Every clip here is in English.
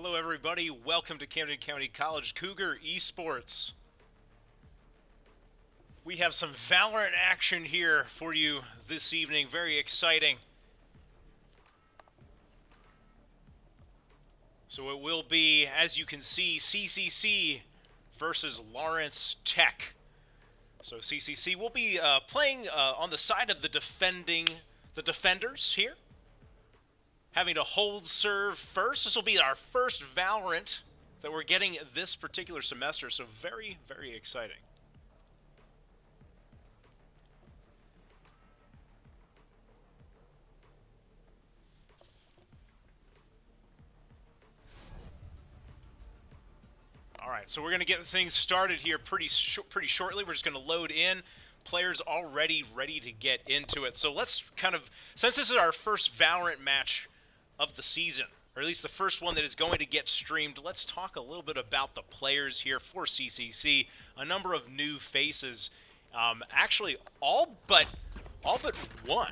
Hello everybody, welcome to Camden County College Cougar Esports. We have some Valorant action here for you this evening, very exciting. So it will be, as you can see, CCC versus Lawrence Tech. So CCC will be playing on the side of the defenders here. Having to hold serve first. This will be our first Valorant that we're getting this particular semester, so very, very exciting. Alright, so we're going to get things started here pretty shortly. We're just going to load in. Players already ready to get into it. So let's kind of, since this is our first Valorant match of the season, or at least the first one that is going to get streamed, let's talk a little bit about the players here for CCC. A number of new faces. Actually, all but one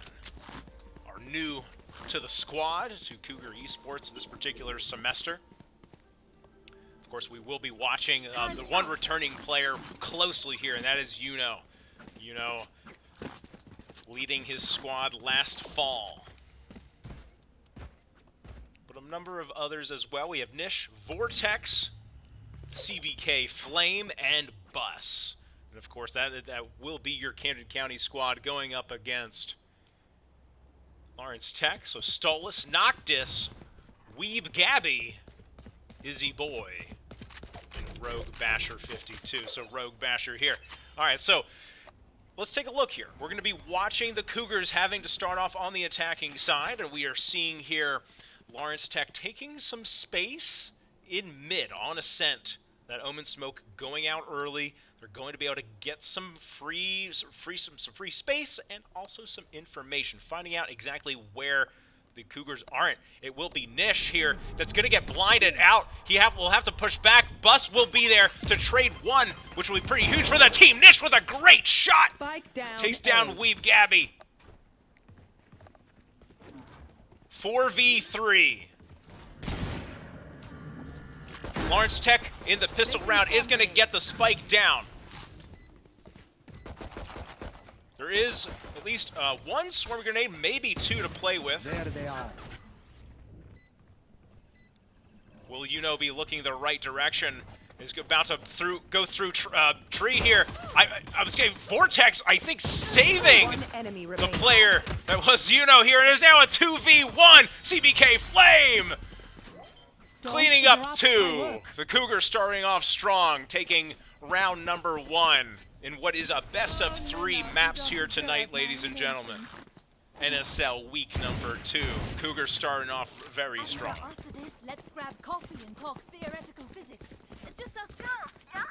are new to the squad, to Cougar Esports this particular semester. Of course, we will be watching the one returning player closely here, and that is Yuno. Yuno leading his squad last fall. But a number of others as well. We have Nish, Vortex, CBK, Flame, and Bus. And of course, that will be your Camden County squad going up against Lawrence Tech. So Stolas, Noctis, Weeb Gabby, Izzy Boy, and Rogue Basher 52. So Rogue Basher here. All right, so let's take a look here. We're going to be watching the Cougars having to start off on the attacking side, and we are seeing here Lawrence Tech taking some space in mid on Ascent. That Omen Smoke going out early. They're going to be able to get some free space and also some information, finding out exactly where the Cougars aren't. It will be Nish here that's going to get blinded out. Will have to push back. Bus will be there to trade one, which will be pretty huge for the team. Nish with a great shot. Takes down Weeb Gabby. 4v3. Lawrence Tech in the pistol round is going to get the spike down. There is at least one swarm grenade, maybe two to play with. There they are. Will Yuno be looking the right direction? Is about to go through tree here. I was getting Vortex, I think, saving the player that was Yuno here. It is now a 2v1. CBK Flame cleaning up two. The Cougars starting off strong, taking round number one in what is a best of three maps here tonight, ladies and gentlemen. NSL week number 2. Cougars starting off very strong. After this, let's grab coffee and talk theoretical physics. Just us girls, yeah?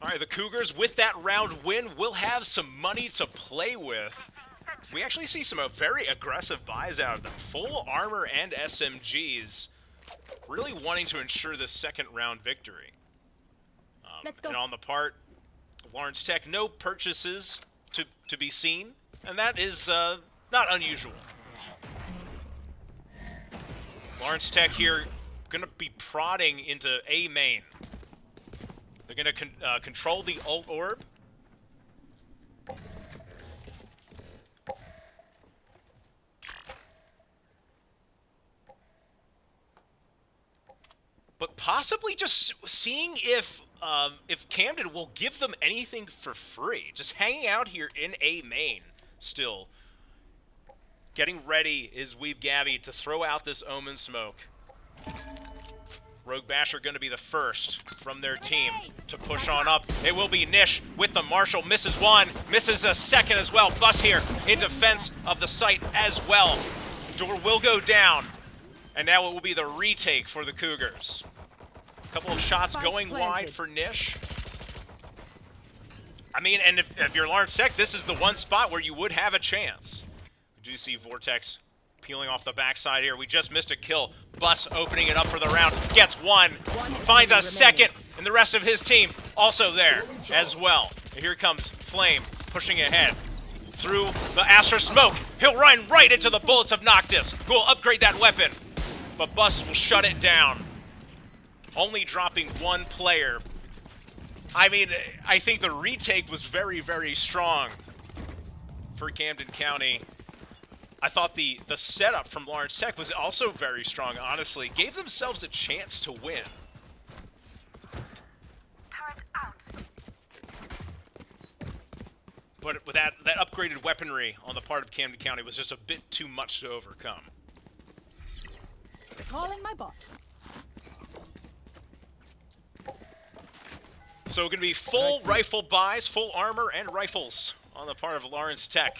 All right, the Cougars, with that round win, will have some money to play with. We actually see some very aggressive buys out of them. Full armor and SMGs. Really wanting to ensure the second round victory. Let's go. And on the part of Lawrence Tech, no purchases to be seen. And that is not unusual. Lawrence Tech here going to be prodding into A main. They're going to control the ult orb. But possibly just seeing if Camden will give them anything for free. Just hanging out here in A main still. Getting ready is Weeb Gabby to throw out this Omen Smoke. Rogue Basher going to be the first from their team to push on up. It will be Nish with the Marshall. Misses one, misses a second as well. Bus here in defense of the site as well. Door will go down. And now it will be the retake for the Cougars. A couple of shots going wide for Nish. I mean, and if you're Lawrence Tech, this is the one spot where you would have a chance. We do see Vortex peeling off the backside here. We just missed a kill. Bus opening it up for the round. Gets one. Finds a second. And the rest of his team also there as well. And here comes Flame pushing ahead. through the Astra smoke. He'll run right into the bullets of Noctis, who will upgrade that weapon. But Bus will shut it down. Only dropping one player. I mean, I think the retake was very, very strong for Camden County. I thought the setup from Lawrence Tech was also very strong, honestly. Gave themselves a chance to win. Turret out. But with that upgraded weaponry on the part of Camden County was just a bit too much to overcome. Calling my bot. So going to be full rifle buys, full armor, and rifles on the part of Lawrence Tech.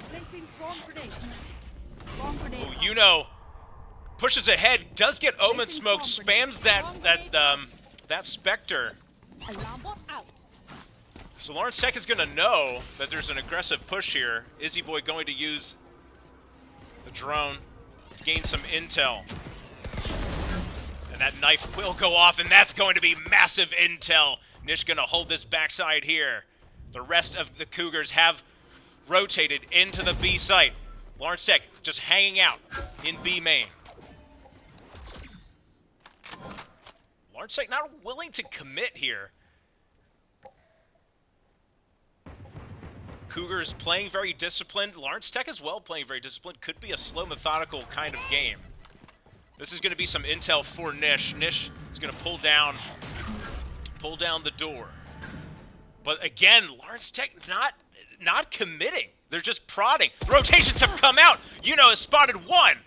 Placing swarm grenade. Swarm grenade. Oh, you know, pushes ahead, does get Omen Smoke, spams that Spectre. Alarm bot out. So Lawrence Tech is going to know that there's an aggressive push here. Izzy Boy going to use the drone to gain some intel. And that knife will go off, and that's going to be massive intel. Nish going to hold this backside here. The rest of the Cougars have rotated into the B site. Lawrence Tech just hanging out in B main. Lawrence Tech not willing to commit here. Cougars playing very disciplined. Lawrence Tech as well playing very disciplined. Could be a slow, methodical kind of game. This is going to be some intel for Nish. Nish is going to pull down the door. But again, Lawrence Tech not committing. They're just prodding. The rotations have come out. Yuno has spotted one.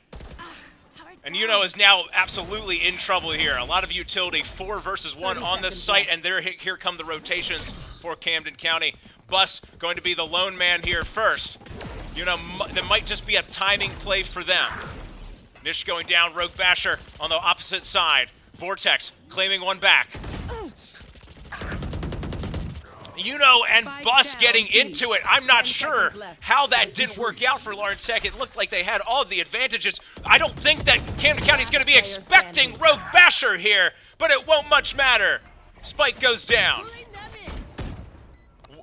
And Yuno is now absolutely in trouble here. A lot of utility, 4 versus 1 on this site, and here come the rotations for Camden County. Bus going to be the lone man here first. There might just be a timing play for them. Nish going down, Rogue Basher on the opposite side. Vortex claiming one back. And Bus getting into it. I'm not sure how that didn't work out for Lawrence Tech. It looked like they had all of the advantages. I don't think that Camden County is going to be expecting Rogue Basher here, but it won't much matter. Spike goes down.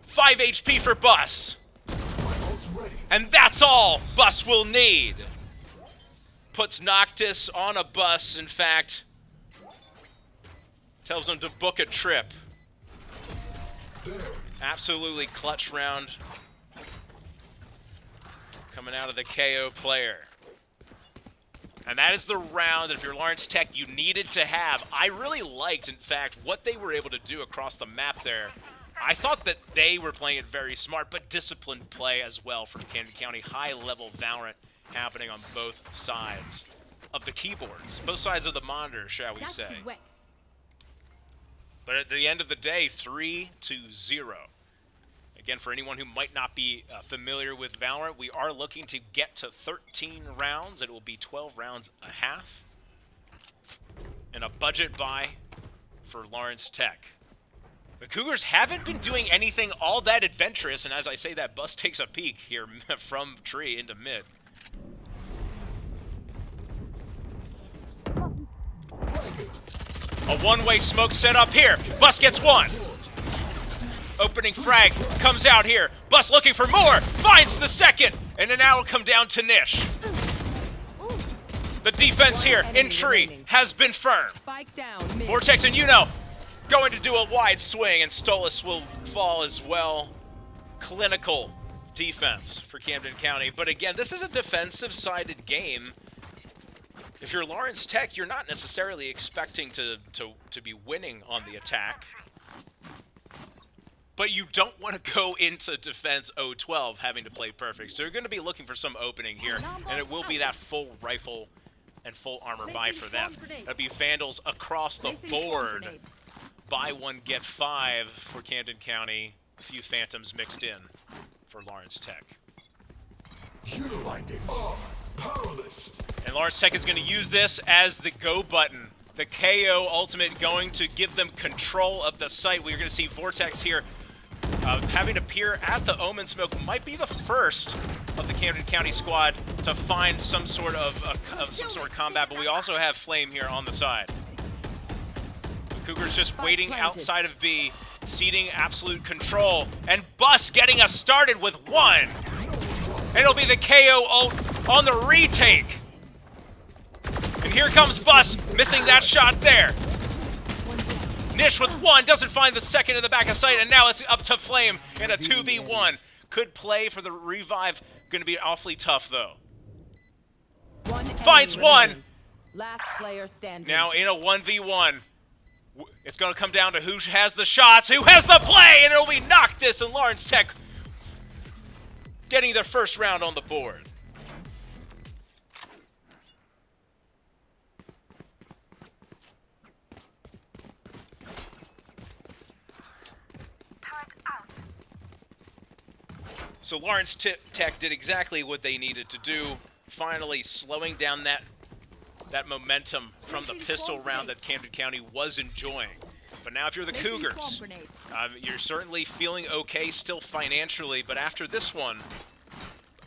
5 HP for Bus. And that's all Bus will need. Puts Noctis on a bus, in fact. Tells him to book a trip. Absolutely clutch round coming out of the KO player. And that is the round that if you're Lawrence Tech, you needed to have. I really liked, in fact, what they were able to do across the map there. I thought that they were playing it very smart, but disciplined play as well from Camden County. High-level Valorant happening on both sides of the keyboards. Both sides of the monitor, shall we say. But at the end of the day, 3-0. Again, for anyone who might not be familiar with Valorant, we are looking to get to 13 rounds. It will be 12 rounds a half. And a budget buy for Lawrence Tech. The Cougars haven't been doing anything all that adventurous, and as I say that, Bus takes a peek here from tree into mid. A one-way smoke set up here. Bus gets one. Opening frag comes out here. Bus looking for more. Finds the second. And then now it'll come down to Nish. The defense here in tree has been firm. Vortex and going to do a wide swing, and Stolas will fall as well. Clinical defense for Camden County. But again, this is a defensive-sided game. If you're Lawrence Tech, you're not necessarily expecting to be winning on the attack. But you don't want to go into defense 0-12 having to play perfect. So you're going to be looking for some opening here, and it will be that full rifle and full armor buy for them. That'll be Vandals across the board. Buy one, get 5 for Camden County. A few Phantoms mixed in for Lawrence Tech. Powerless. And Lawrence Tech is going to use this as the go button. The KO ultimate going to give them control of the site. We're going to see Vortex here having to peer at the Omen Smoke. Might be the first of the Camden County squad to find some sort of combat, but we also have Flame here on the side. The Cougars just Spike waiting planted. outside of B, ceding absolute control, and Bus getting us started with one. And it'll be the KO ult on the retake. And here comes Bus, missing that shot there. Nish with one, doesn't find the second in the back of sight, and now it's up to Flame in a 2v1. Good play for the revive, gonna be awfully tough though. Finds one! Last player standing. Now in a 1v1. It's gonna come down to who has the shots, who has the play, and it'll be Noctis and Lawrence Tech getting their first round on the board. So Lawrence Tech did exactly what they needed to do, finally slowing down that momentum from the pistol round that Camden County was enjoying. But now if you're the Cougars, you're certainly feeling okay still financially, but after this one,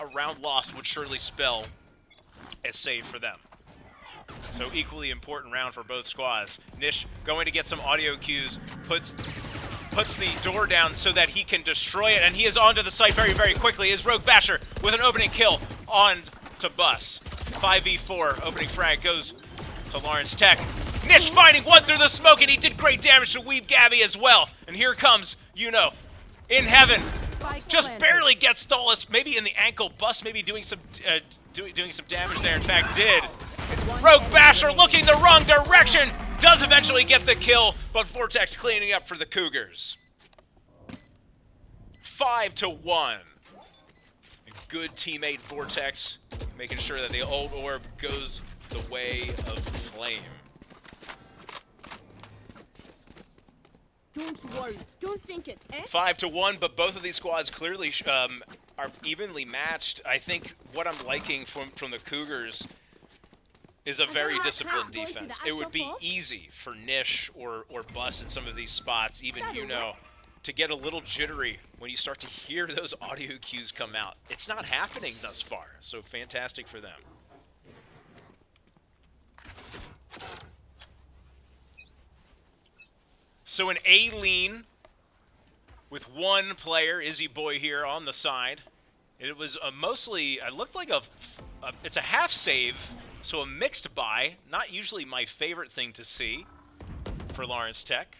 a round loss would surely spell a save for them. So equally important round for both squads. Nish going to get some audio cues, puts the door down so that he can destroy it, and he is onto the site very, very quickly. Is Rogue Basher with an opening kill on to Bus. 5v4, opening frag goes to Lawrence Tech. Nish finding one through the smoke, and he did great damage to Weeb Gabby as well. And here comes, in heaven. Just barely gets Stolas, maybe in the ankle. Bus maybe doing some damage there, in fact did. Rogue Basher looking the wrong direction, does eventually get the kill, but Vortex cleaning up for the Cougars. 5-1. A good teammate Vortex, making sure that the old orb goes the way of Flame. Don't worry. Don't think it, eh? 5-1, but both of these squads clearly are evenly matched. I think what I'm liking from the Cougars is a very disciplined defense. It would be easy for Nish or Bus in some of these spots, even to get a little jittery when you start to hear those audio cues come out. It's not happening thus far, so fantastic for them. So an A lean with one player, Izzy Boy here on the side. It was it looked like it's a half save, so a mixed buy. Not usually my favorite thing to see for Lawrence Tech.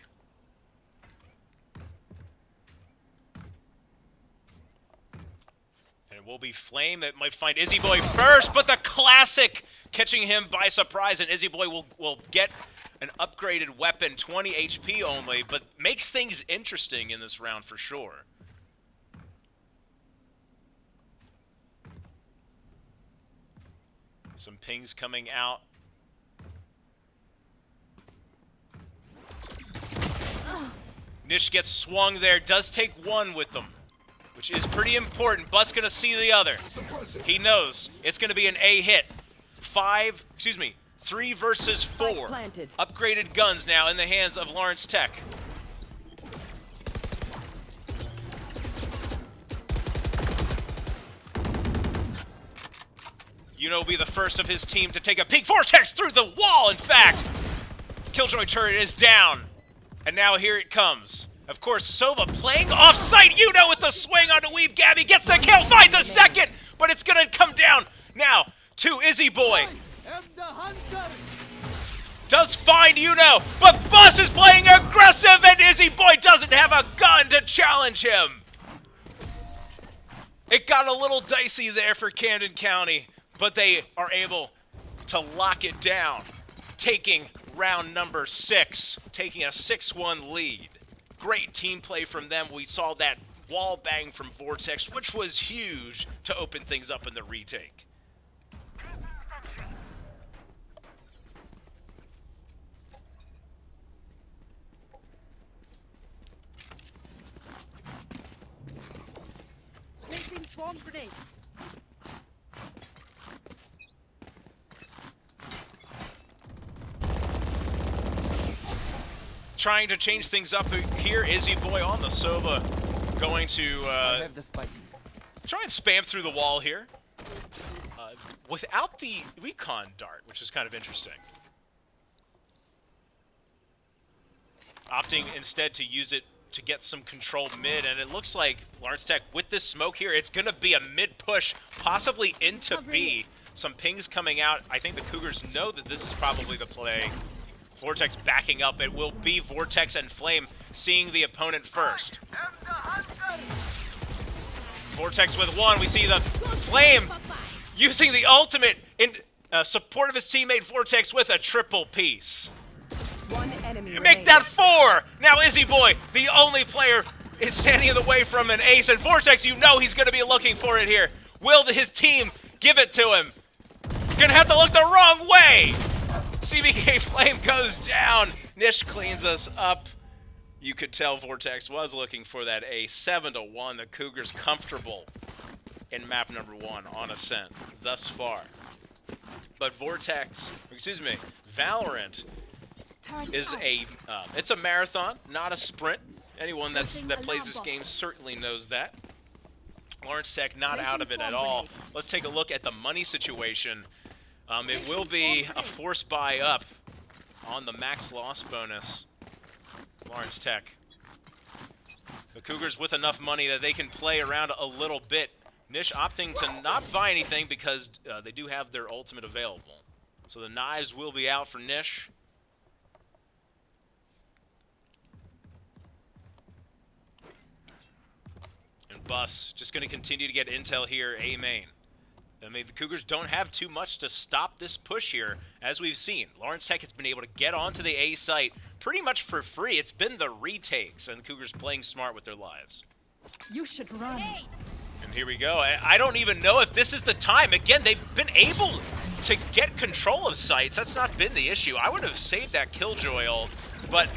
And it will be Flame that might find Izzy Boy first, but the classic catching him by surprise, and Izzy Boy will get an upgraded weapon, 20 HP only, but makes things interesting in this round for sure. Some pings coming out. Nish gets swung there, does take one with them, which is pretty important. But's gonna see the other. He knows it's gonna be an A hit. 3 versus 4. Upgraded guns now in the hands of Lawrence Tech. Will be the first of his team to take a peek. Vortex through the wall, in fact. Killjoy turret is down. And now here it comes. Of course, Sova playing off-site. With the swing onto Weeb Gabby. Gets the kill, finds a second. But it's going to come down now to Izzy Boy. Does find but Bus is playing aggressive, and Izzy Boy doesn't have a gun to challenge him. It got a little dicey there for Camden County, but they are able to lock it down, taking round number 6, taking a 6-1 lead. Great team play from them. We saw that wall bang from Vortex, which was huge to open things up in the retake. Placing swarm grenade. Trying to change things up here, Izzy Boy on the Sova, going to try and spam through the wall here without the recon dart, which is kind of interesting. opting instead to use it to get some control mid, and it looks like Lawrence Tech, with this smoke here, it's going to be a mid push, possibly into B. Some pings coming out. I think the Cougars know that this is probably the play. Vortex backing up. It will be Vortex and Flame seeing the opponent first. Vortex with one. We see the Flame using the ultimate in support of his teammate Vortex with a triple piece. One enemy Make that 4! Now Izzy Boy, the only player, is standing in the way from an ace, and Vortex, you know he's going to be looking for it here. Will his team give it to him? Gonna have to look the wrong way! CBK Flame goes down. Nish cleans us up. You could tell Vortex was looking for that ace. 7-1, the Cougars comfortable in map number 1 on Ascent thus far. But Valorant is it's a marathon, not a sprint. Anyone that plays this game certainly knows that. Lawrence Tech not out of it at all. Let's take a look at the money situation. It will be a force buy up on the max loss bonus. Lawrence Tech. The Cougars with enough money that they can play around a little bit. Nish opting to not buy anything because they do have their ultimate available. So the knives will be out for Nish. And Bus just going to continue to get intel here, A main. I mean, the Cougars don't have too much to stop this push here, as we've seen. Lawrence Tech has been able to get onto the A site pretty much for free. It's been the retakes, and the Cougars playing smart with their lives. You should run. And here we go. I don't even know if this is the time. Again, they've been able to get control of sites. That's not been the issue. I would have saved that Killjoy ult, but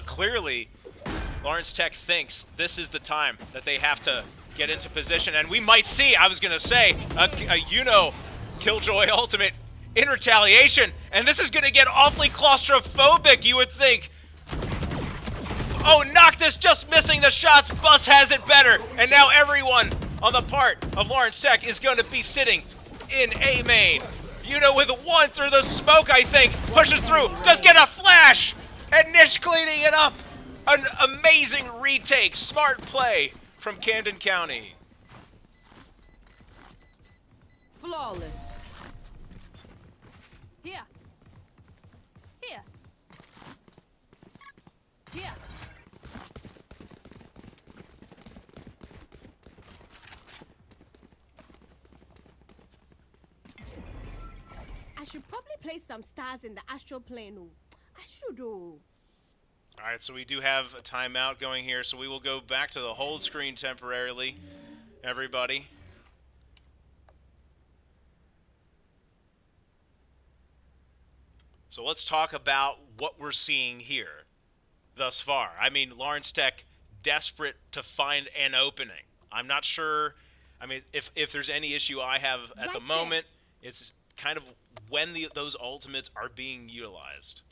clearly Lawrence Tech thinks this is the time that they have to get into position, and we might see, I was going to say, a Killjoy ultimate in retaliation, and this is going to get awfully claustrophobic, you would think. Oh, Noctis just missing the shots. Bus has it better, and now everyone on the part of Lawrence Tech is going to be sitting in A main. With one through the smoke, I think, pushes through, does get a flash, and Nish cleaning it up. An amazing retake, smart play from Camden County. Flawless. Here. Here. Here. I should probably place some stars in the astral plane. Oh. I should. Oh. All right, so we do have a timeout going here, so we will go back to the hold screen temporarily, everybody. So let's talk about what we're seeing here thus far. I mean, Lawrence Tech desperate to find an opening. I'm not sure, I mean, if there's any issue I have at the moment, it's kind of when those ultimates are being utilized.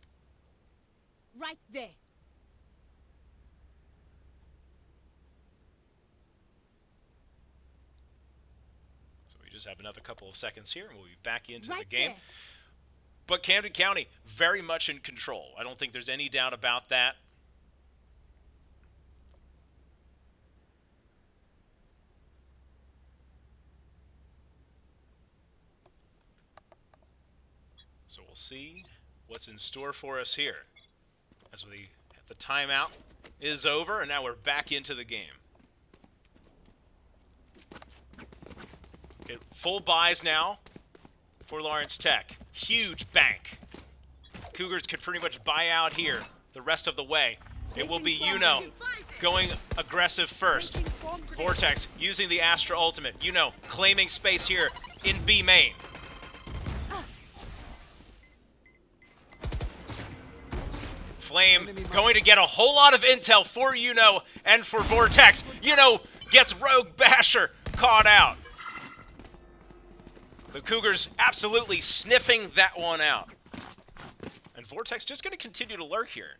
Right there. Just have another couple of seconds here, and we'll be back into right the game. There. But Camden County, very much in control. I don't think there's any doubt about that. So we'll see what's in store for us here. As the timeout is over, and now we're back into the game. Full buys now for Lawrence Tech. Huge bank. Cougars could pretty much buy out here the rest of the way. It will be going aggressive first. Vortex using the Astra ultimate. Claiming space here in B main. Flame going to get a whole lot of intel for and for Vortex. Gets Rogue Basher caught out. The Cougars absolutely sniffing that one out. And Vortex just going to continue to lurk here.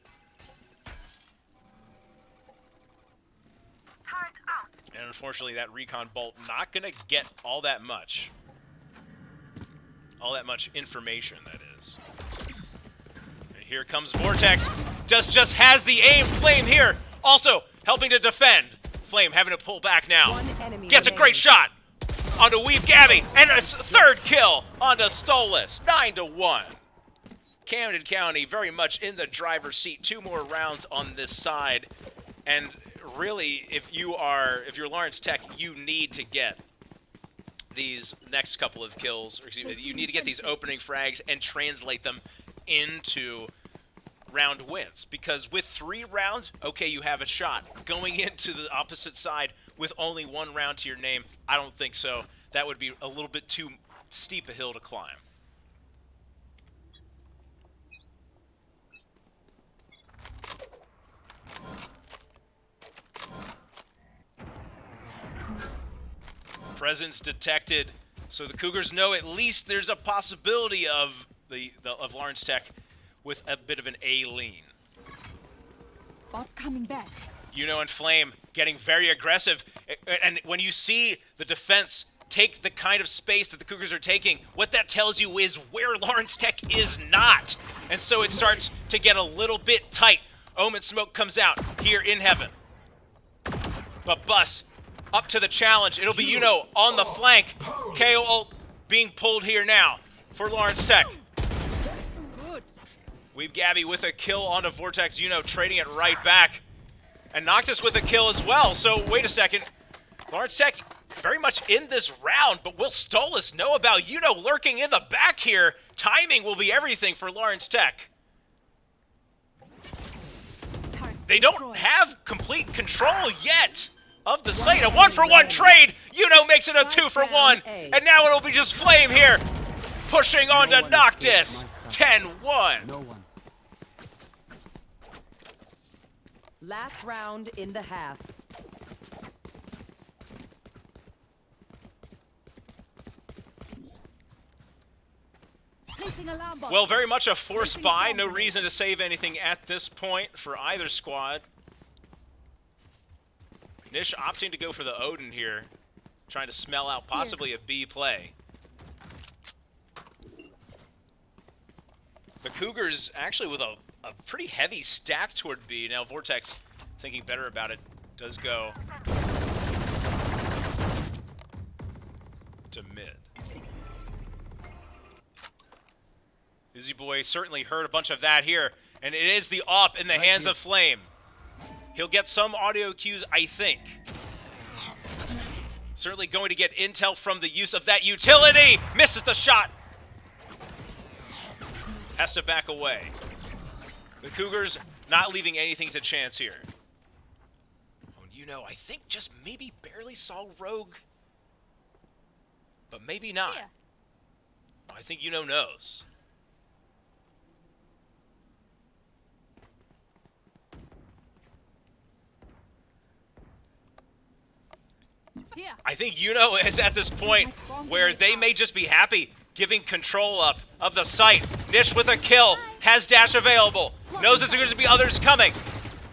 And unfortunately, that recon bolt not going to get all that much. All that much information, that is. And Here comes Vortex. Just has the aim. Flame here. Also helping to defend. Flame having to pull back now. One enemy Gets a great shot onto Weave Gabby. And a third kill onto Stolas. 9-1. Camden County very much in the driver's seat. 2 more rounds on this side. And really, if you're Lawrence Tech, you need to get these next couple of kills. Or excuse me, you need to get these opening frags and translate them into round wins. Because with 3 rounds, okay, you have a shot. Going into the opposite side with only 1 round to your name, I don't think so. That would be a little bit too steep a hill to climb. Presence detected, so the Cougars know at least there's a possibility of of Lawrence Tech with a bit of an A lean. Bot coming back. And Flame getting very aggressive, and when you see the defense take the kind of space that the Cougars are taking, what that tells you is where Lawrence Tech is not, and so it starts to get a little bit tight. Omen Smoke comes out here in heaven, but Bus up to the challenge. It'll be on the flank. KO ult being pulled here now for Lawrence Tech. Good. We've Gabby with a kill onto Vortex. Trading it right back. And Noctis with a kill as well. So wait a second. Lawrence Tech very much in this round, but will Stolas know about lurking in the back here? Timing will be everything for Lawrence Tech. They don't have complete control yet of the site. A 1-for-1 trade. Makes it a 2-for-1. And now it'll be just Flame here. Pushing on to Noctis. 10-1. Last round in the half. Placing alarm bot. Well, very much a forced buy. No reason to save anything at this point for either squad. Nish opting to go for the Odin here. Trying to smell out possibly a B play. The Cougars actually with a pretty heavy stack toward B. Now Vortex, thinking better about it, does go to mid. Izzy Boy certainly heard a bunch of that here, and it is the AWP in the hands of Flame. He'll get some audio cues, I think. Certainly going to get intel from the use of that utility. Misses the shot. Has to back away. The Cougars not leaving anything to chance here. Oh, I think just maybe barely saw Rogue. But maybe not. Here. I think knows. Here. I think is at this point where they may just be happy giving control up of the site. Nish with a kill, has dash available, knows there's going to be others coming.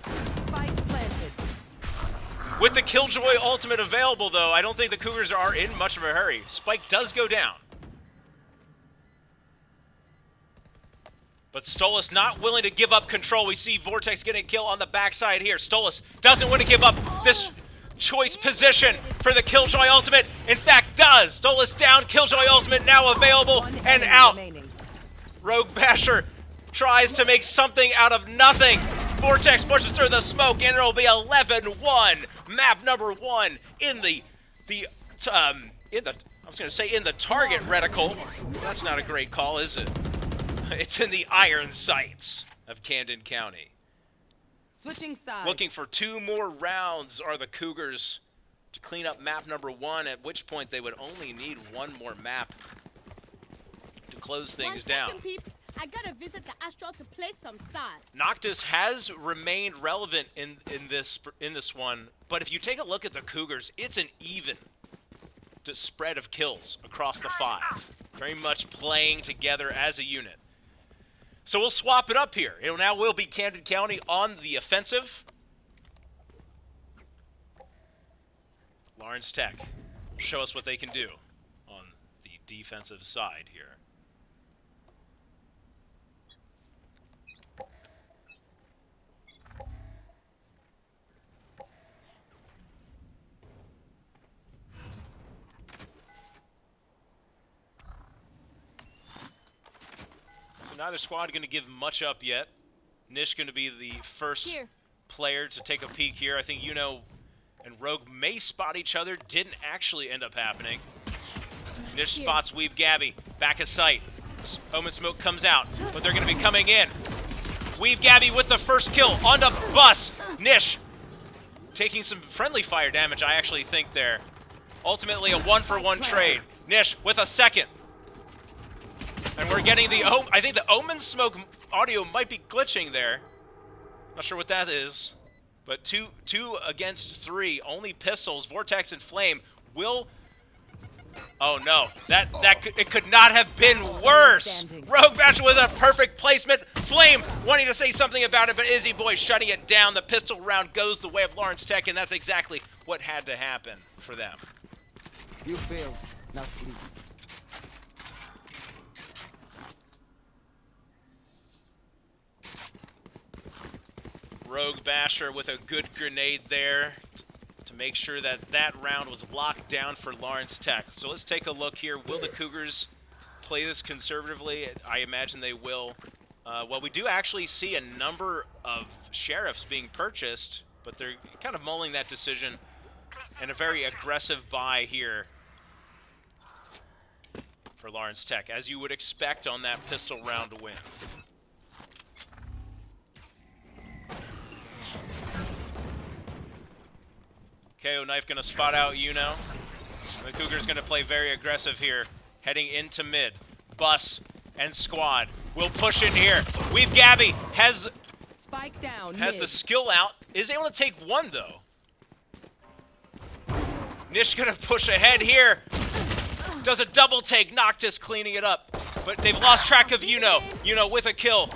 Spike planted. With the Killjoy ultimate available, though, I don't think the Cougars are in much of a hurry. Spike does go down. But Stolas not willing to give up control. We see Vortex getting a kill on the backside here. Stolas doesn't want to give up this choice position for the Killjoy ultimate. In fact, does. Stolas down, Killjoy ultimate now available and out. Rogue Basher tries to make something out of nothing. Vortex pushes through the smoke and it'll be 11-1. Map number 1 in the target reticle. That's not a great call, is it? It's in the iron sights of Camden County. Switching sides. Looking for 2 more rounds are the Cougars to clean up map number 1, at which point they would only need 1 more map to close things down. 1 second, peeps. I gotta visit the Astral to play some stars. Noctis has remained relevant in this one, but if you take a look at the Cougars, it's an even spread of kills across the 5. Very much playing together as a unit. So we'll swap it up here. It now will be Camden County on the offensive. Lawrence Tech show us what they can do on the defensive side here. So neither squad going to give much up yet. Nish going to be the first Here. player to take a peek here. I think Yuno and Rogue may spot each other. Didn't actually end up happening. Nish spots Weeb Gabby. Back of sight. Omen Smoke comes out, but they're going to be coming in. Weeb Gabby with the first kill on the bus. Nish taking some friendly fire damage, I actually think there. Ultimately a 1-for-1 trade. Nish with a second. And we're getting the I think the Omen Smoke audio might be glitching there. Not sure what that is. But two against 3, only pistols. Vortex and Flame will. Oh no, it could not have been worse. Rogue Basher with a perfect placement. Flame wanting to say something about it, but Izzy Boy shutting it down. The pistol round goes the way of Lawrence Tech, and that's exactly what had to happen for them. You failed, now sleep. Rogue Basher with a good grenade there to make sure that that round was locked down for Lawrence Tech. So let's take a look here. Will the Cougars play this conservatively? I imagine they will. Well, we do actually see a number of sheriffs being purchased, but they're kind of mulling that decision, and a very aggressive buy here for Lawrence Tech, as you would expect on that pistol round to win. KO Knife going to spot out Yuno. The Cougars going to play very aggressive here, heading into mid. Bus and squad will push in here. Weeb Gabby has Spike down. the mid. skill out, is able to take one though. Nish going to push ahead here. Does a double take, Noctis cleaning it up. But they've lost track of Yuno. Yuno with a kill.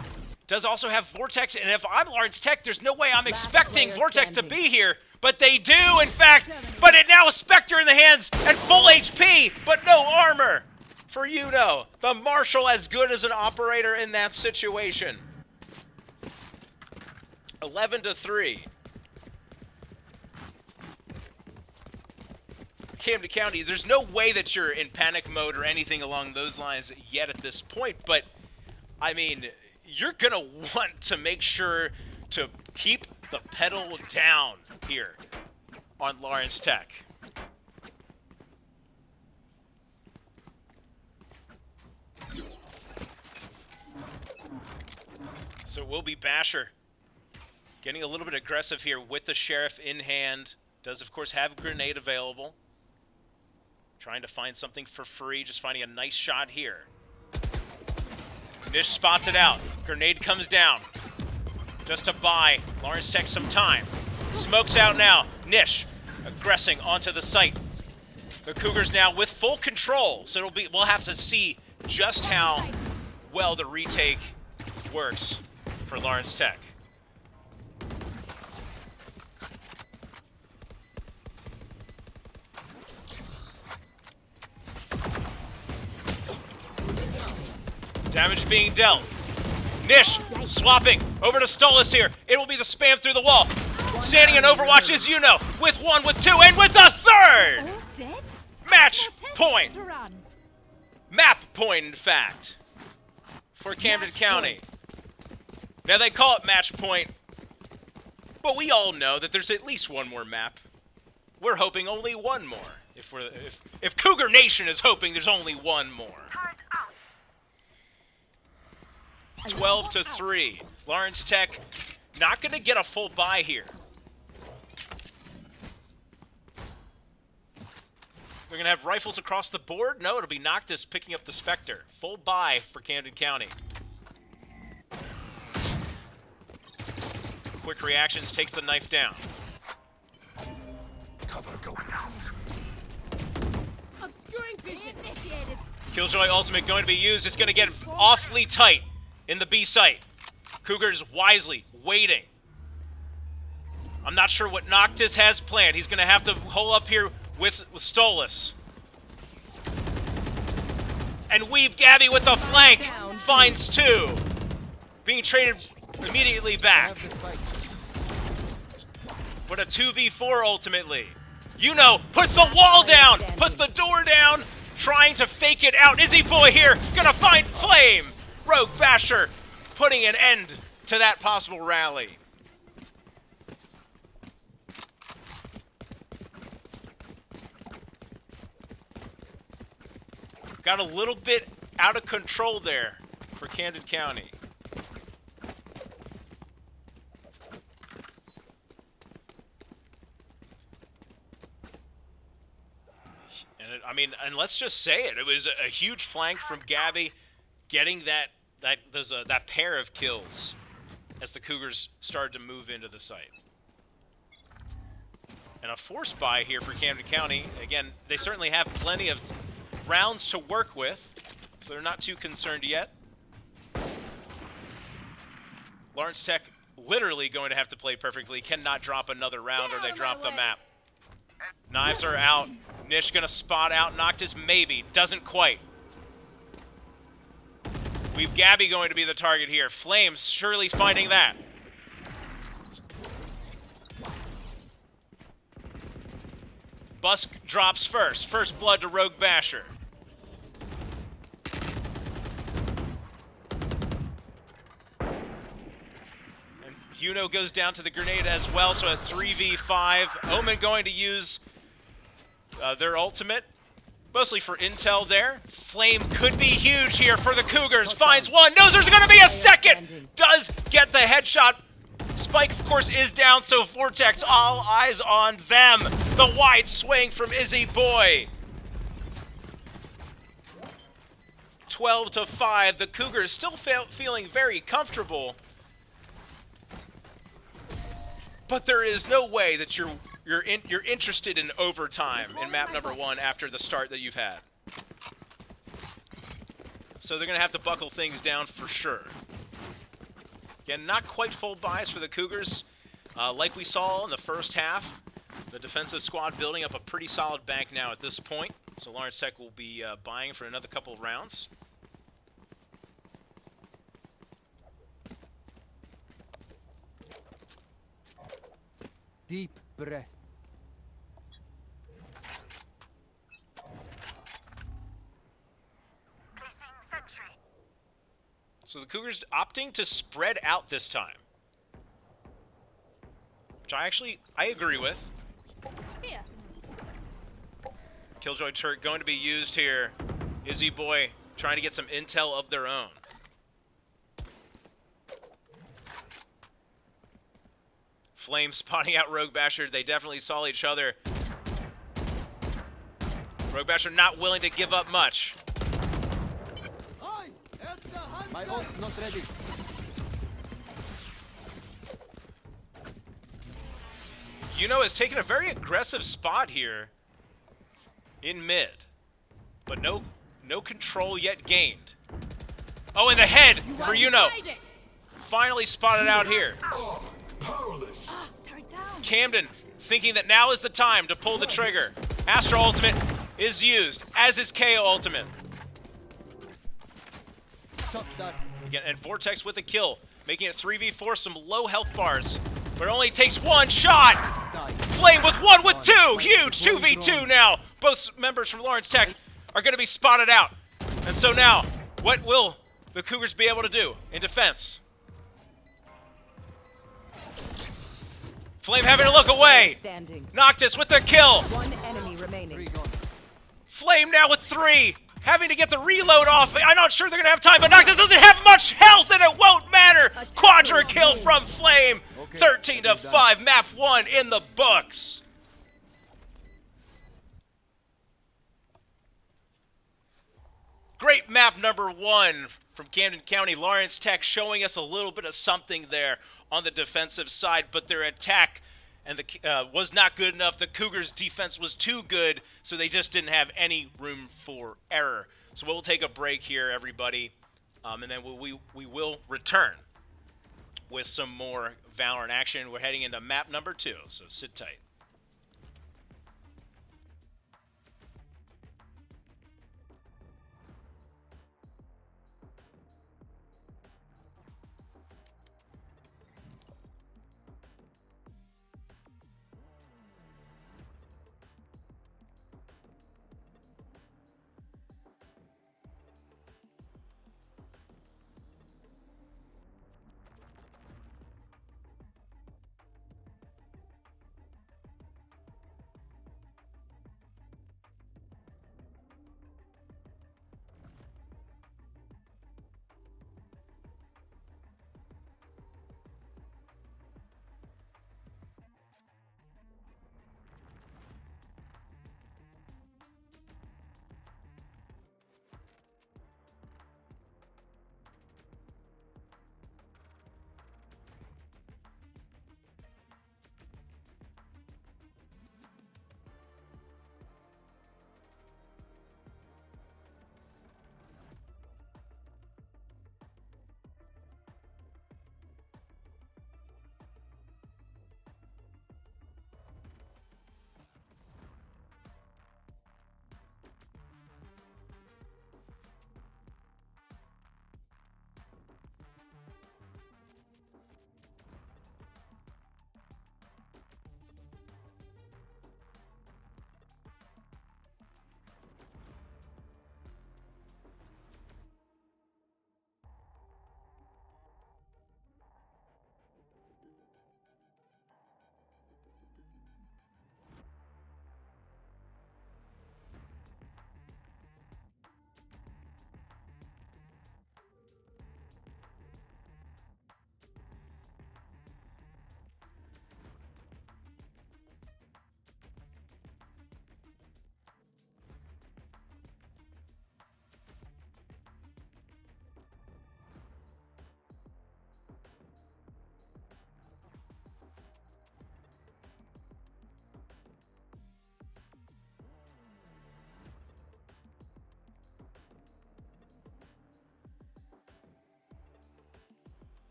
Does also have Vortex, and if I'm Lawrence Tech, there's no way I'm expecting player Vortex standing. to be here. But they do, in fact. But it now is Spectre in the hands and full HP, but no armor for Yuno. The Marshal as good as an operator in that situation. 11-3. Camden County, there's no way that you're in panic mode or anything along those lines yet at this point, but I mean, you're gonna want to make sure to keep the pedal down here on Lawrence Tech. So it will be Basher getting a little bit aggressive here with the Sheriff in hand. Does, of course, have a grenade available. Trying to find something for free, just finding a nice shot here. Nish spots it out. Grenade comes down. Just to buy Lawrence Tech some time. Smoke's out now. Nish aggressing onto the site. The Cougars now with full control, so we'll have to see just how well the retake works for Lawrence Tech. Damage being dealt. Nish swapping over to Stolas here. It will be the spam through the wall. Standing in Overwatch is Yuno with 1, with 2, and with the third! All dead? Match More point! to run. Map point, in fact, for Camden County. Now they call it match point, but we all know that there's at least one more map. We're hoping only one more. If Cougar Nation is hoping there's only one more. 12-3. Lawrence Tech not going to get a full buy here. They're going to have rifles across the board? No, it'll be Noctis picking up the Spectre. Full buy for Camden County. Quick reactions, takes the knife down. Cover going out. Obscuring vision. Initiated. Killjoy ultimate going to be used. It's going to get awfully tight in the B site. Cougars wisely waiting. I'm not sure what Noctis has planned. He's going to have to hole up here with Stolas. And Weeb Gabby with the flank finds 2. Being traded immediately back. Have the spike. But a 2v4 ultimately. Yuno puts the wall down, puts the door down, trying to fake it out. Izzy Boy here, gonna find Flame. Rogue Basher putting an end to that possible rally. Got a little bit out of control there for Camden County. And let's just say it. It was a huge flank from Gabby, getting that pair of kills as the Cougars started to move into the site. And a force buy here for Camden County. Again, they certainly have plenty of rounds to work with, so they're not too concerned yet. Lawrence Tech literally going to have to play perfectly, cannot drop another round or they drop the map. Knives are out. Nish gonna spot out Noctis, maybe. Doesn't quite. We've Gabby going to be the target here. Flames surely finding that. Busk drops first. First blood to Rogue Basher. And Yuno goes down to the grenade as well, so a 3v5. Omen going to use their ultimate, mostly for intel there. Flame could be huge here for the Cougars. Finds one, knows there's going to be a second. Does get the headshot. Spike, of course, is down, so Vortex, all eyes on them. The wide swing from Izzy Boy. 12-5. The Cougars still feeling very comfortable. But there is no way that you're interested in overtime in map number 1 after the start that you've had. So they're going to have to buckle things down for sure. Again, not quite full buys for the Cougars. Like we saw in the first half, the defensive squad building up a pretty solid bank now at this point. So Lawrence Tech will be buying for another couple of rounds. Deep breath. So the Cougars opting to spread out this time, which I agree with. Here. Killjoy turret going to be used here. Izzy Boy trying to get some intel of their own. Flame spotting out Rogue Basher. They definitely saw each other. Rogue Basher not willing to give up much. My ult not ready. Yuno has taken a very aggressive spot here in mid, but no control yet gained. Oh, in the head for Yuno. Finally spotted out here. Powerless. Turret down. Camden thinking that now is the time to pull the trigger. Astro ultimate is used, as is KO ultimate. Shot that. Again, and Vortex with a kill, making it 3v4, some low health bars, but it only takes one shot. Die. Flame with one with two, huge 2v2 now. Both members from Lawrence Tech are going to be spotted out. And so now, what will the Cougars be able to do in defense? Flame having to look away. Standing. Noctis with the kill. One enemy remaining. 3 gone. Flame now with 3. Having to get the reload off. I'm not sure they're going to have time, but Noctis doesn't have much health, and it won't matter. Quadra kill from Flame. Okay, 13-5. Map 1 in the books. Great map number 1 from Camden County. Lawrence Tech showing us a little bit of something there on the defensive side, but their attack and was not good enough. The Cougars' defense was too good, so they just didn't have any room for error. So we'll take a break here, everybody, and then we will return with some more Valorant action. We're heading into map number 2, so sit tight.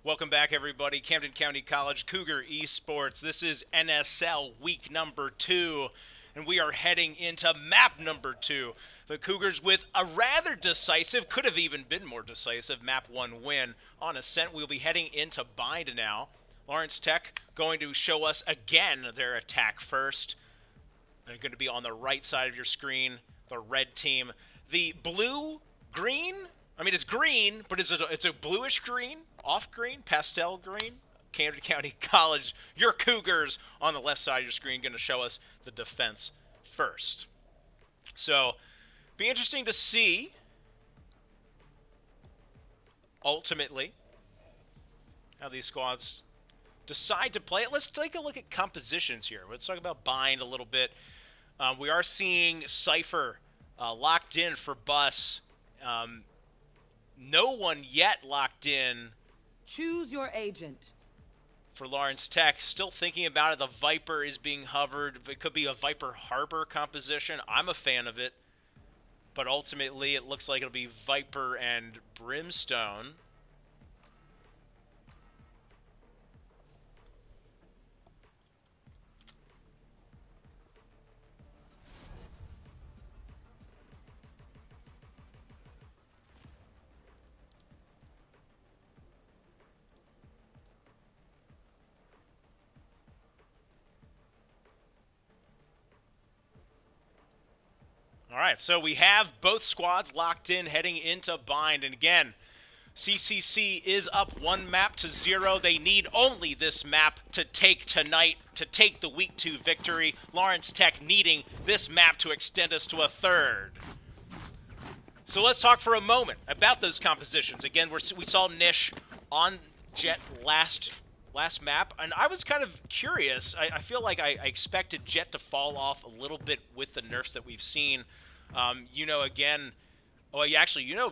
Welcome back, everybody. Camden County College Cougar Esports. This is NSL week number 2, and we are heading into map number 2. The Cougars with a rather decisive, could have even been more decisive, map 1 win on Ascent. We'll be heading into Bind now. Lawrence Tech going to show us again their attack first. They're going to be on the right side of your screen, the red team. The blue-green, I mean, it's green, but it's a bluish green, off-green, pastel green. Camden County College, your Cougars on the left side of your screen, going to show us the defense first. So, be interesting to see, ultimately, how these squads decide to play it. Let's take a look at compositions here. Let's talk about Bind a little bit. We are seeing Cypher locked in for Bus. No one yet locked in. Choose your agent. For Lawrence Tech, still thinking about it. The Viper is being hovered. It could be a Viper Harbor composition. I'm a fan of it. But ultimately, it looks like it'll be Viper and Brimstone. All right, so we have both squads locked in heading into Bind. And again, CCC is up 1-0. They need only this map to take tonight, to take the Week 2 victory. Lawrence Tech needing this map to extend us to a third. So let's talk for a moment about those compositions. Again, we saw Nish on Jet last map, and I was kind of curious. I feel like I expected Jet to fall off a little bit with the nerfs that we've seen. Again,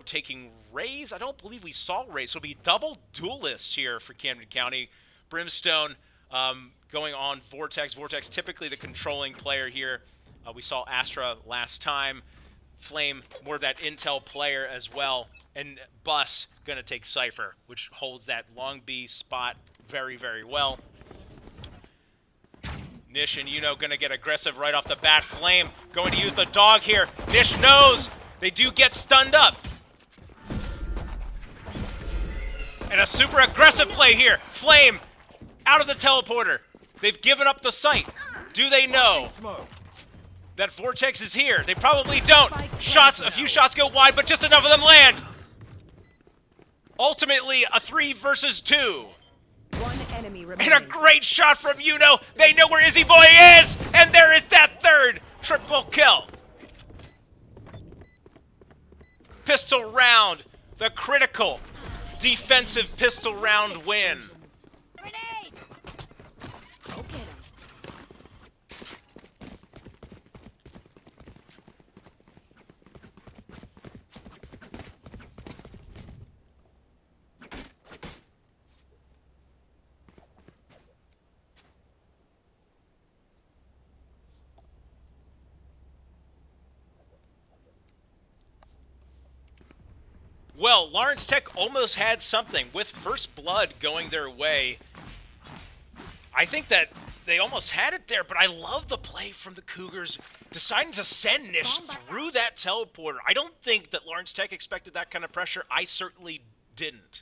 taking Rays. I don't believe we saw Rays, so it'll be double duelist here for Camden County. Brimstone going on Vortex. Vortex typically the controlling player here. We saw Astra last time. Flame, more that intel player as well. And Bus going to take Cypher, which holds that long B spot very, very well. Nish and going to get aggressive right off the bat. Flame going to use the dog here. Nish knows they do get stunned up. And a super aggressive play here. Flame out of the teleporter. They've given up the site. Do they know that Vortex is here? They probably don't. A few shots go wide, but just enough of them land. Ultimately, a 3 versus 2. One enemy remaining. And a great shot from Yuno. They know where Izzy Boy is, and there is that third triple kill. Pistol round, the critical defensive pistol round win. Grenade! Go get 'em. Well, Lawrence Tech almost had something with First Blood going their way. I think that they almost had it there, but I love the play from the Cougars deciding to send Nish through that teleporter. I don't think that Lawrence Tech expected that kind of pressure. I certainly didn't.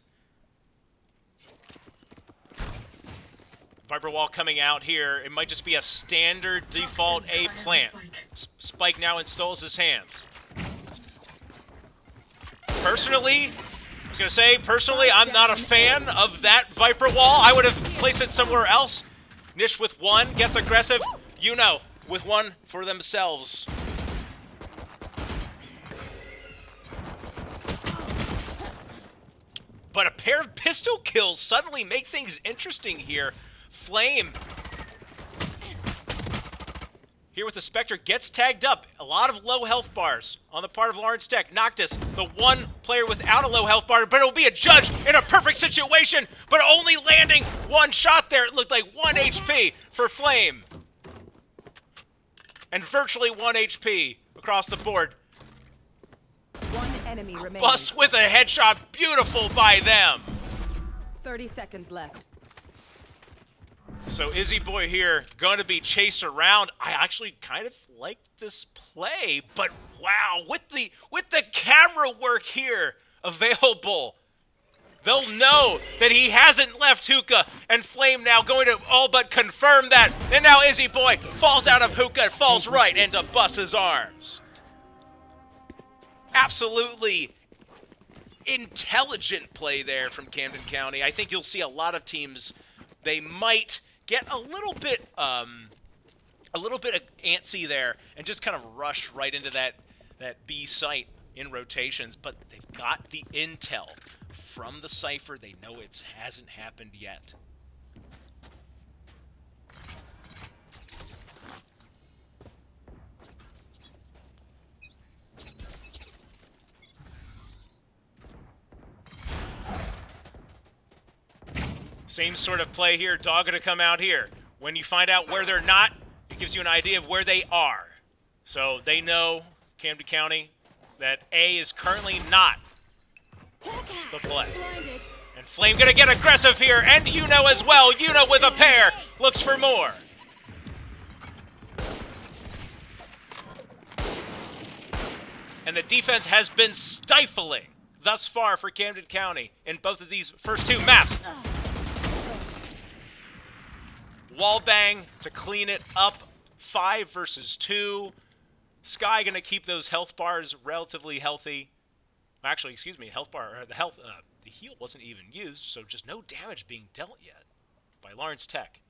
Viper Wall coming out here. It might just be a standard default A plant. Spike now in Stolas' hands. Personally, I'm not a fan of that Viper Wall. I would have placed it somewhere else. Nish with 1, gets aggressive. With 1 for themselves. But a pair of pistol kills suddenly make things interesting here. Flame here with the Spectre gets tagged up. A lot of low health bars on the part of Lawrence Tech. Noctis, the one player without a low health bar, but it will be a judge in a perfect situation, but only landing 1 shot there. It looked like 1 HP for Flame. And virtually 1 HP across the board. One enemy remaining. Bus with a headshot. Beautiful by them. 30 seconds left. So Izzy Boy here going to be chased around. I actually kind of like this play, but wow, with the camera work here available, they'll know that he hasn't left hookah, and Flame now going to all but confirm that. And now Izzy Boy falls out of hookah and falls right into Bus's arms. Absolutely intelligent play there from Camden County. I think you'll see a lot of teams, they might get a little bit antsy there and just kind of rush right into that B site in rotations, but they've got the intel from the Cypher. They know it hasn't happened yet. Same sort of play here. Dog gonna come out here. When you find out where they're not, it gives you an idea of where they are. So they know, Camden County, that A is currently not the play. And Flame gonna get aggressive here, and Yuno as well. Yuno with a pair, looks for more. And the defense has been stifling thus far for Camden County in both of these first two maps. Wallbang to clean it up, 5 versus 2. Sky gonna keep those health bars relatively healthy. Actually, excuse me, the heal wasn't even used, so just no damage being dealt yet by Lawrence Tech.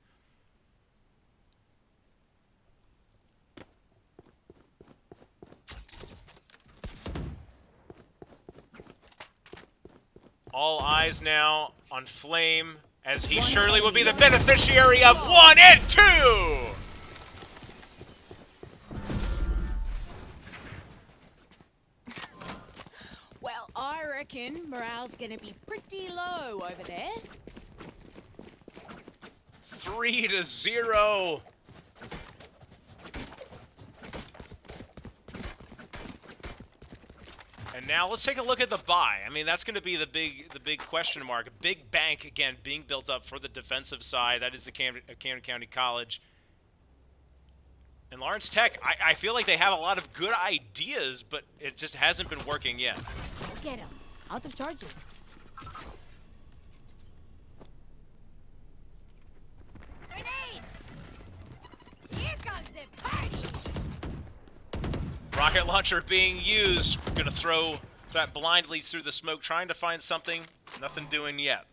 All eyes now on Flame, as he surely will be the beneficiary of 1 and 2! Well, I reckon morale's gonna be pretty low over there. 3-0. And now let's take a look at the buy. I mean, that's going to be the big question mark. A big bank, again, being built up for the defensive side. That is the Camden County College. And Lawrence Tech, I feel like they have a lot of good ideas, but it just hasn't been working yet. Get him. Out of charges. Grenade! Here comes the party! Rocket launcher being used. Gonna throw that blindly through the smoke, trying to find something. Nothing doing yet.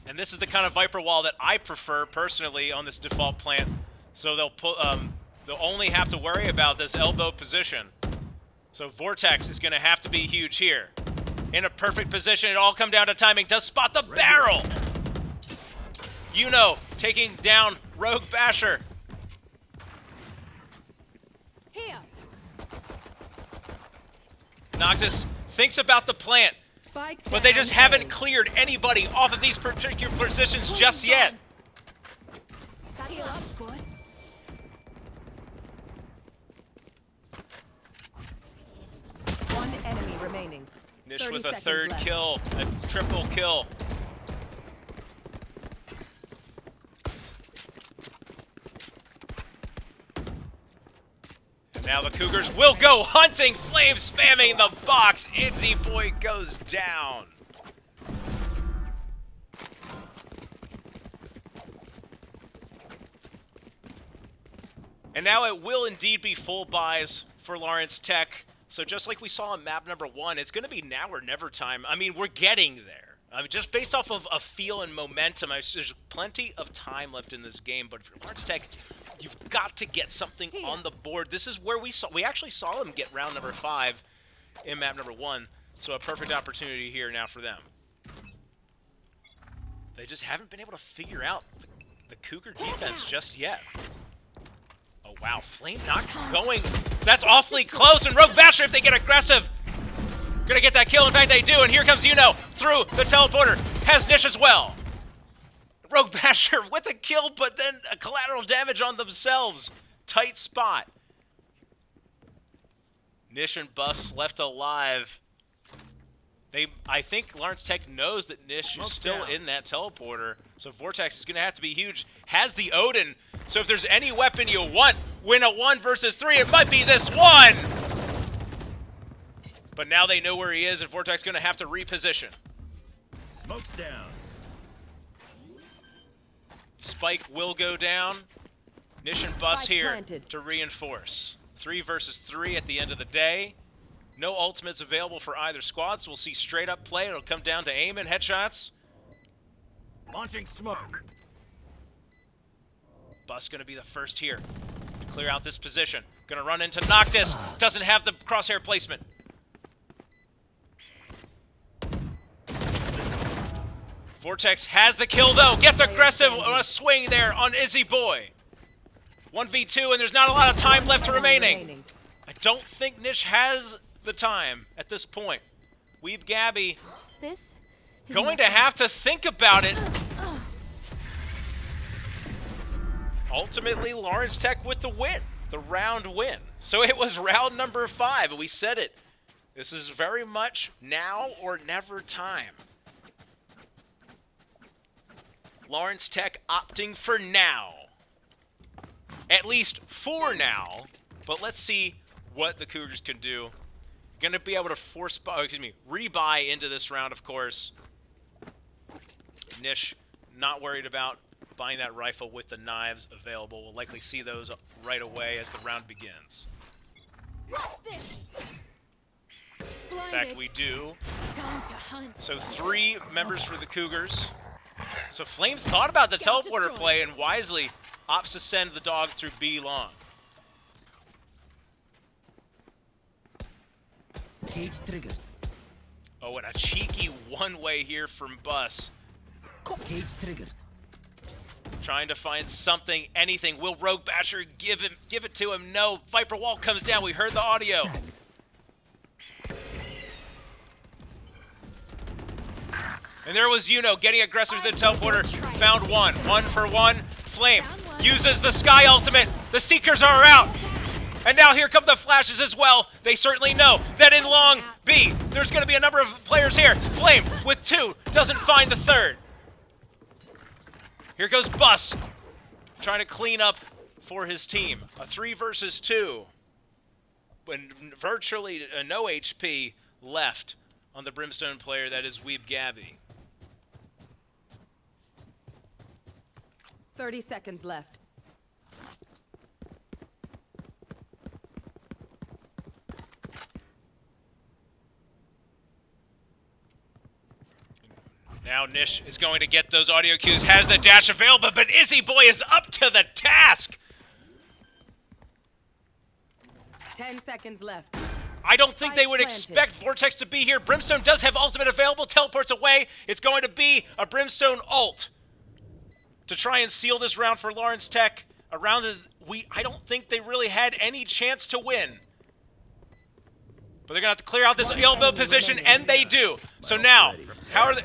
And this is the kind of Viper wall that I prefer personally on this default plant. So they'll only have to worry about this elbow position. So Vortex is gonna have to be huge here. In a perfect position, it all come down to timing. Does spot the barrel. Yuno taking down Rogue Basher. Here. Noctis thinks about the plant, Spike but they down just haven't A. cleared anybody off of these particular positions just yet. Heal up, squad. One enemy remaining. Nish 30 with a seconds third left. kill, a triple kill. And now the Cougars will go hunting. Flame spamming the box. Izzy Boy goes down. And now it will indeed be full buys for Lawrence Tech. So just like we saw in map number 1, it's going to be now or never time. I mean, we're getting there. I mean, just based off of a feel and momentum, there's plenty of time left in this game. But for Lawrence Tech, you've got to get something on the board. This is where we actually saw them get round number 5 in map number 1. So a perfect opportunity here now for them. They just haven't been able to figure out the Cougar defense just yet. Oh, wow. Flame not going. That's awfully close. And Rogue Basher, if they get aggressive, gonna get that kill. In fact, they do. And here comes Yuno through the teleporter. Has Nish as well. Rogue Basher with a kill, but then a collateral damage on themselves. Tight spot. Nish and Bus left alive. I think Lawrence Tech knows that Nish is still in that teleporter, so Vortex is going to have to be huge. Has the Odin, so if there's any weapon you want, win a 1 versus 3, it might be this one! But now they know where he is, and Vortex is going to have to reposition. Smoke's down. Spike will go down. Nish and Bus Spike here planted. to reinforce. 3 versus 3 at the end of the day. No ultimates available for either squad, so we'll see straight up play. It'll come down to aim and headshots. Launching smoke. Bus gonna be the first here to clear out this position. Gonna run into Noctis. Doesn't have the crosshair placement. Vortex has the kill though. Gets aggressive on a swing there on Izzy Boy. 1v2 and there's not a lot of time left remaining. I don't think Nish has the time at this point. Weeb Gabby This is going to have to think about it. Ultimately, Lawrence Tech with the win, the round win. So it was round number 5, and we said it. This is very much now or never time. Lawrence Tech opting for now. At least for now. But let's see what the Cougars can do. Going to be able to rebuy into this round, of course. Nish not worried about buying that rifle with the knives available. We'll likely see those right away as the round begins. In fact, we do. Time to hunt. So 3 members for the Cougars. So Flame thought about the Scout teleporter destroyed. play and wisely opts to send the dog through B long. Cage triggered. Oh, and a cheeky one-way here from Bus. Cage triggered. Trying to find something, anything. Will Rogue Basher give it to him? No. Viper Wall comes down. We heard the audio. Tagged. And there was Yuno getting aggressive with the teleporter. Found one. 1 for 1. Flame uses the Sky Ultimate. The Seekers are out. And now here come the flashes as well. They certainly know that in long B, there's going to be a number of players here. Flame with 2, doesn't find the 3rd. Here goes Bus, trying to clean up for his team. A 3 versus 2. When virtually no HP left on the Brimstone player, that is Weeb Gabby. 30 seconds left. Now Nish is going to get those audio cues, has the dash available, but Izzy Boy is up to the task! 10 seconds left. I don't think they would Spike planted. expect Vortex to be here. Brimstone does have ultimate available, teleports away. It's going to be a Brimstone ult to try and seal this round for Lawrence Tech. I don't think they really had any chance to win. But they're going to have to clear out this elbow position, and they do. So now, how are they?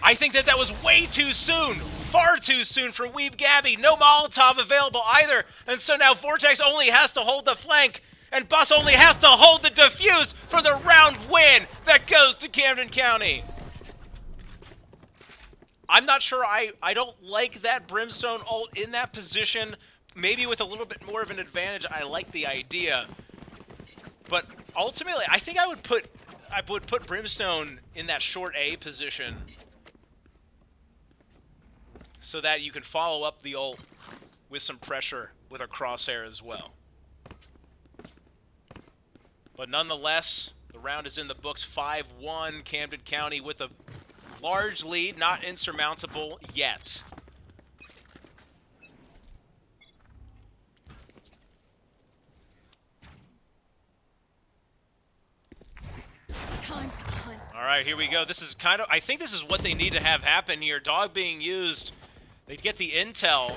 I think that was way too soon. Far too soon for Weeb Gabby. No Molotov available either. And so now Vortex only has to hold the flank, and Bus only has to hold the defuse for the round win that goes to Camden County. I'm not sure. I don't like that Brimstone ult in that position. Maybe with a little bit more of an advantage, I like the idea. But ultimately, I think I would put Brimstone in that short A position so that you can follow up the ult with some pressure with a crosshair as well. But nonetheless, the round is in the books. 5-1, Camden County with a large lead, not insurmountable yet. Time to hunt. All right, here we go. This is I think this is what they need to have happen here. Dog being used. They get the intel.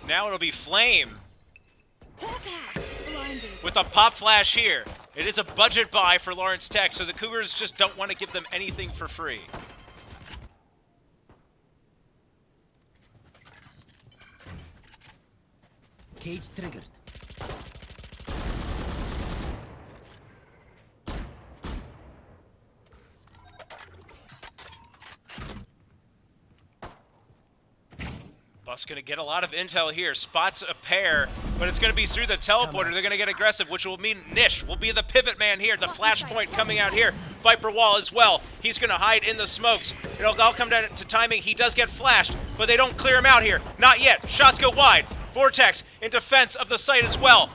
Now it'll be Flame Blinded. with a pop flash here. It is a budget buy for Lawrence Tech, so the Cougars just don't want to give them anything for free. Cage triggered. Bus going to get a lot of intel here. Spots a pair, but it's going to be through the teleporter. They're going to get aggressive, which will mean Nish will be the pivot man here. The flashpoint coming out here. Viper wall as well. He's going to hide in the smokes. It'll all come down to timing. He does get flashed, but they don't clear him out here. Not yet. Shots go wide. Vortex in defense of the site as well.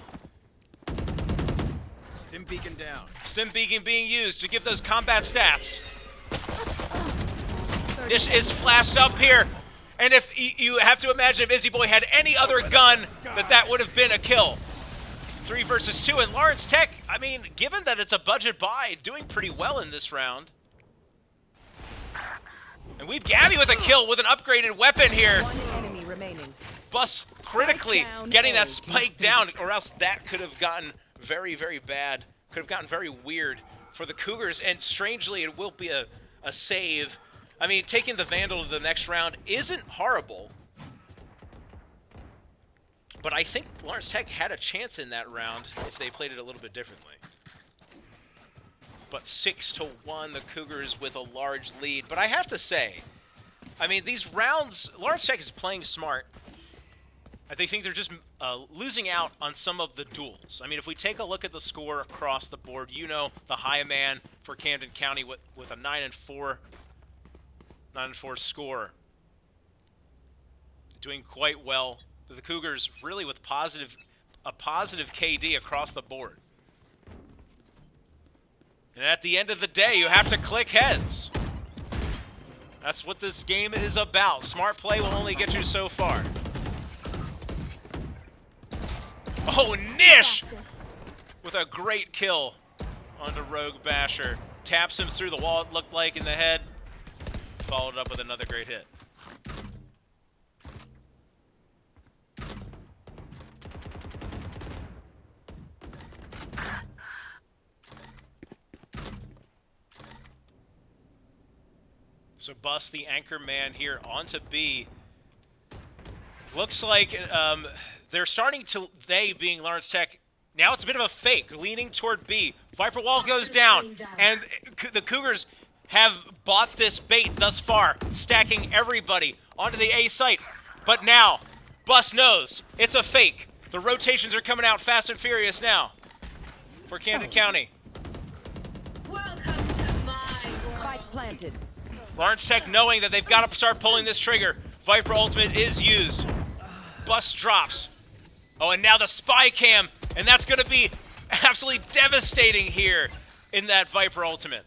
Stim beacon down. Stim beacon being used to give those combat stats. Nish is flashed up here. And if you have to imagine if Izzy Boy had any other gun, that would have been a kill. 3 versus 2, and Lawrence Tech, I mean, given that it's a budget buy, doing pretty well in this round. And we've Gabby with a kill with an upgraded weapon here. One enemy remaining. Bus critically getting that spike down, or else that could have gotten very, very bad. Could have gotten very weird for the Cougars, and strangely, it will be a save. I mean, taking the Vandal to the next round isn't horrible. But I think Lawrence Tech had a chance in that round if they played it a little bit differently. But 6-1, the Cougars with a large lead. But I have to say, I mean, these rounds, Lawrence Tech is playing smart. I think they're just losing out on some of the duels. I mean, if we take a look at the score across the board, you know the high man for Camden County with a 9-4 score. Doing quite well. The Cougars really with a positive KD across the board. And at the end of the day, you have to click heads. That's what this game is about. Smart play will only get you so far. Oh, Nish! With a great kill onto Rogue Basher. Taps him through the wall, it looked like, in the head. Followed up with another great hit. So Bus, the anchor man here, onto B. Looks like they're starting to, they being Lawrence Tech, now it's a bit of a fake, leaning toward B. Viper wall goes down, and the Cougars have bought this bait thus far, stacking everybody onto the A site. But now, Bus knows it's a fake. The rotations are coming out fast and furious now for Camden County. Welcome to my world. Spike planted. Lawrence Tech knowing that they've got to start pulling this trigger. Viper ultimate is used. Bus drops. Oh, and now the spy cam, and that's going to be absolutely devastating here in that Viper ultimate.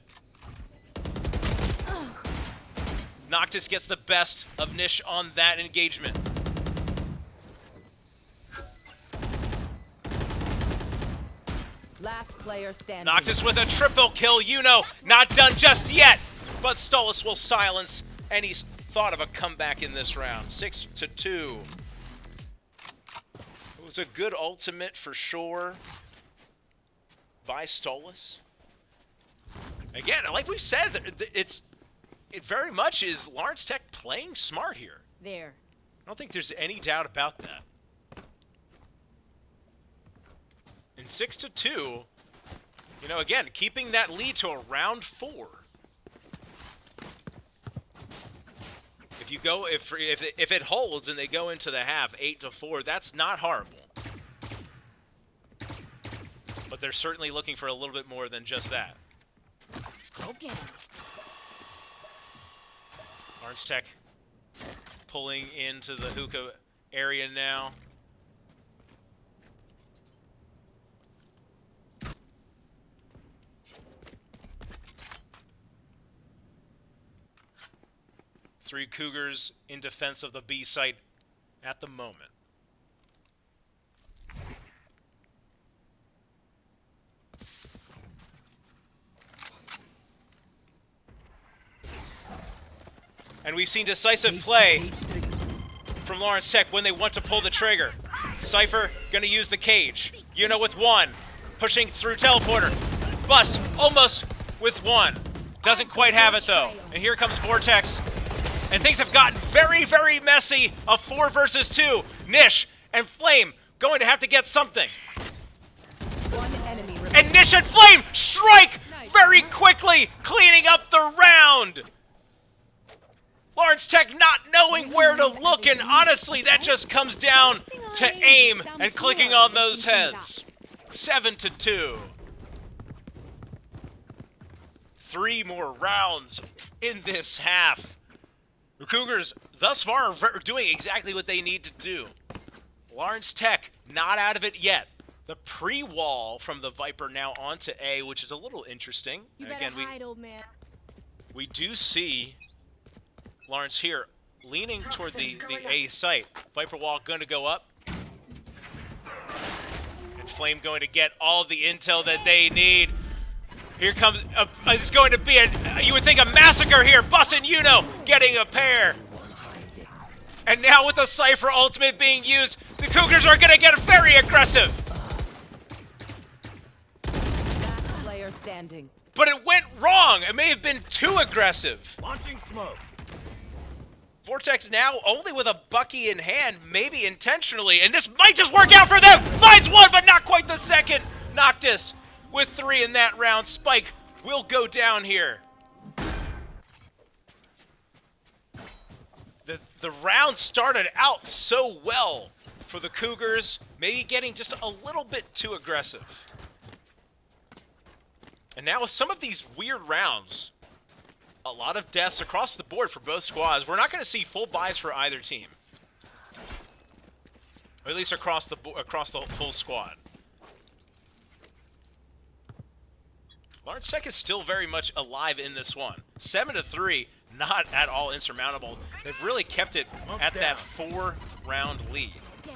Noctis gets the best of Nish on that engagement. Last player standing. Noctis with a triple kill, not done just yet. But Stolas will silence any thought of a comeback in this round. 6-2. It was a good ultimate for sure by Stolas. Again, like we said, it very much is Lawrence Tech playing smart here. There. I don't think there's any doubt about that. In 6-2, again, keeping that lead to around 4. If you go, if it holds and they go into the half 8-4, that's not horrible. But they're certainly looking for a little bit more than just that. Okay. Lawrence Tech pulling into the hookah area now. Three Cougars in defense of the B site at the moment. And we've seen decisive play from Lawrence Tech when they want to pull the trigger. Cypher gonna use the cage. With one. Pushing through teleporter. Bus almost with one. Doesn't quite have it though. And here comes Vortex. And things have gotten very, very messy. A 4 versus 2. Nish and Flame going to have to get something. One enemy remaining. And Nish and Flame strike very quickly, cleaning up the round. Lawrence Tech not knowing where to look, and honestly, that just comes down to aim and clicking on those heads. 7-2. 3 more rounds in this half. The Cougars, thus far, are doing exactly what they need to do. Lawrence Tech, not out of it yet. The pre-wall from the Viper now onto A, which is a little interesting. You And better again, hide, old man. we do see Lawrence here leaning toward the A site. Viper wall going to go up. And Flame going to get all the intel that they need. Here comes, it's going to be, you would think, a massacre here. Bus and Uno getting a pair. And now with the Cypher ultimate being used, the Cougars are going to get very aggressive. Last player standing. But it went wrong. It may have been too aggressive. Launching smoke. Vortex now only with a Bucky in hand, maybe intentionally, and this might just work out for them. Finds one, but not quite the second. Noctis with 3 in that round. Spike will go down here. The round started out so well for the Cougars, maybe getting just a little bit too aggressive. And now with some of these weird rounds, a lot of deaths across the board for both squads. We're not going to see full buys for either team. Or at least across the full squad. Lawrence Tech is still very much alive in this one. 7-3, not at all insurmountable. They've really kept it at that 4-round lead. Get